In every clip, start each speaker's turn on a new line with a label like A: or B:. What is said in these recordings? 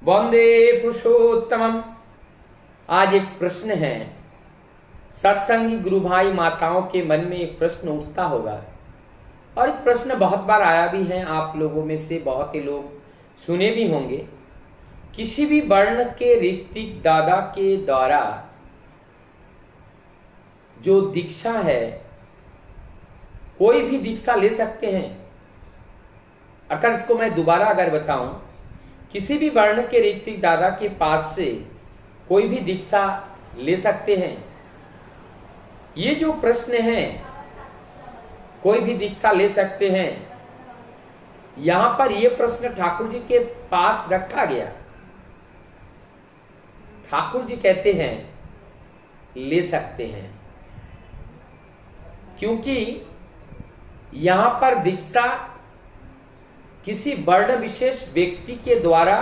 A: वंदे पुरुषोत्तमम। आज एक प्रश्न है, सत्संगी गुरु भाई माताओं के मन में एक प्रश्न उठता होगा और इस प्रश्न बहुत बार आया भी है। आप लोगों में से बहुत ही लोग सुने भी होंगे। किसी भी वर्ण के ऋत्विक दादा के द्वारा जो दीक्षा है, कोई भी दीक्षा ले सकते हैं। अर्थात इसको मैं दोबारा अगर बताऊं, किसी भी वर्ण के ऋत्विक दादा के पास से कोई भी दीक्षा ले सकते हैं। ये जो प्रश्न है, कोई भी दीक्षा ले सकते हैं, यहां पर यह प्रश्न ठाकुर जी के पास रखा गया। ठाकुर जी कहते हैं ले सकते हैं, क्योंकि यहां पर दीक्षा किसी वर्ण विशेष व्यक्ति के द्वारा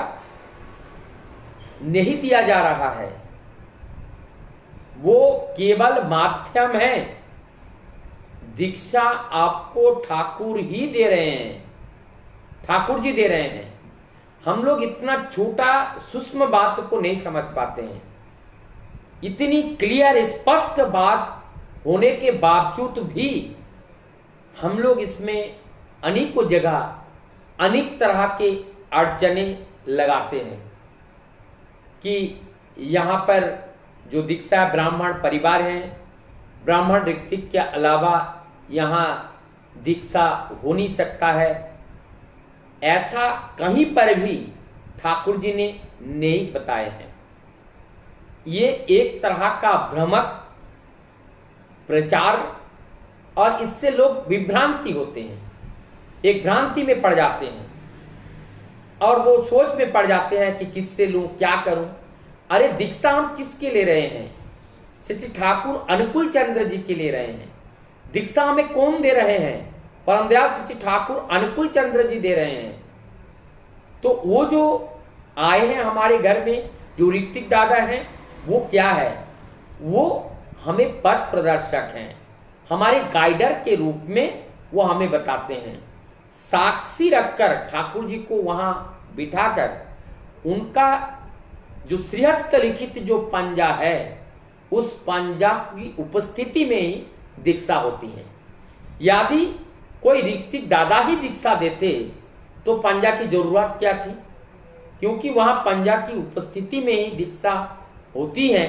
A: नहीं दिया जा रहा है, वो केवल माध्यम है। दीक्षा आपको ठाकुर ही दे रहे हैं, ठाकुर जी दे रहे हैं। हम लोग इतना छोटा सूक्ष्म बात को नहीं समझ पाते हैं। इतनी क्लियर स्पष्ट बात होने के बावजूद भी हम लोग इसमें अनेकों जगह अनेक तरह के अड़चने लगाते हैं कि यहाँ पर जो दीक्षा ब्राह्मण परिवार हैं, ब्राह्मण ऋत्विक के अलावा यहाँ दीक्षा हो नहीं सकता है। ऐसा कहीं पर भी ठाकुर जी ने नहीं बताए हैं। ये एक तरह का भ्रमक प्रचार और इससे लोग विभ्रांति होते हैं, एक भ्रांति में पड़ जाते हैं और वो सोच में पड़ जाते हैं कि किससे लूं, क्या करूं। अरे दीक्षा हम किसके ले रहे हैं? श्री ठाकुर अनुकूल चंद्र जी के ले रहे हैं। दीक्षा हमें कौन दे रहे हैं? परमदयाल श्री ठाकुर अनुकूल चंद्र जी दे रहे हैं। तो वो जो आए हैं हमारे घर में, जो ऋत्विक दादा हैं, वो क्या है? वो हमें पथ प्रदर्शक हैं, हमारे गाइडर के रूप में वो हमें बताते हैं। साक्षी रखकर ठाकुर जी को वहां बिठाकर उनका जो श्रीहस्त लिखित जो पंजा है, उस पंजा की उपस्थिति में ही दीक्षा होती है। यदि कोई ऋत्विक दादा ही दीक्षा देते तो पंजा की जरूरत क्या थी? क्योंकि वहां पंजा की उपस्थिति में ही दीक्षा होती है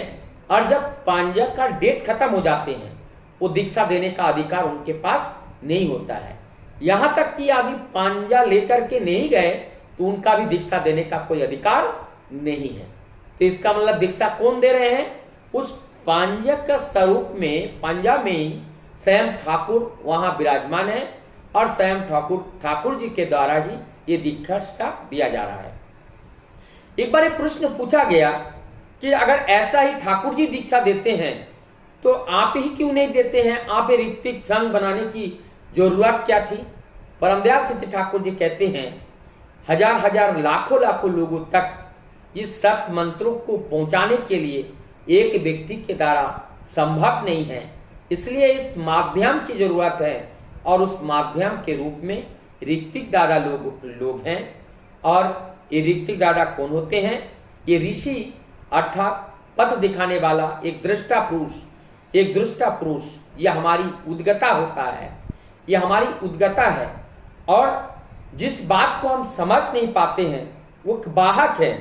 A: और जब पंजा का डेट खत्म हो जाते हैं, वो दीक्षा देने का अधिकार उनके पास नहीं होता है। यहां तक कि यदि पंजा लेकर के नहीं गए तो उनका भी दीक्षा देने का कोई अधिकार नहीं है। तो इसका मतलब दीक्षा कौन दे रहे हैं? उस पंजा का स्वरूप में, पंजा में ही स्वयं ठाकुर वहां विराजमान है और स्वयं ठाकुर जी के द्वारा ही ये दीक्षा दिया जा रहा है। एक बार एक प्रश्न पूछा गया कि अगर ऐसा ही ठाकुर जी दीक्षा देते हैं तो आप ही क्यों नहीं देते हैं? आप ये ऋत्विक संघ बनाने की जरूरत क्या थी? परमदयाल श्री ठाकुर जी कहते हैं, हजार हजार लाखों लाखों लोगों तक इस सत मंत्रों को पहुंचाने के लिए एक व्यक्ति के द्वारा संभव नहीं है। इसलिए इस माध्यम की जरूरत है और उस माध्यम के रूप में ऋत्विक दादा लोग हैं। और ये ऋत्विक दादा कौन होते हैं? ये ऋषि अर्थात पथ दिखाने वाला एक दृष्टा पुरुष, यह हमारी उद्गता होता है, यह हमारी उद्गता है। और जिस बात को हम समझ नहीं पाते हैं वो वाहक है,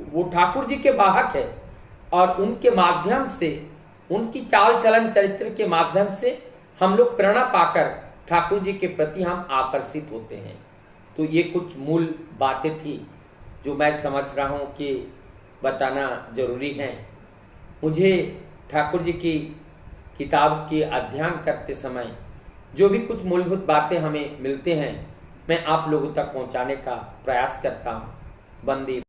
A: वो ठाकुर जी के वाहक है। और उनके माध्यम से, उनकी चाल चलन चरित्र के माध्यम से हम लोग प्रेरणा पाकर ठाकुर जी के प्रति हम आकर्षित होते हैं। तो ये कुछ मूल बातें थी जो मैं समझ रहा हूँ कि बताना जरूरी है। मुझे ठाकुर जी की किताब के अध्ययन करते समय जो भी कुछ मूलभूत बातें हमें मिलते हैं, मैं आप लोगों तक पहुंचाने का प्रयास करता हूं। वंदे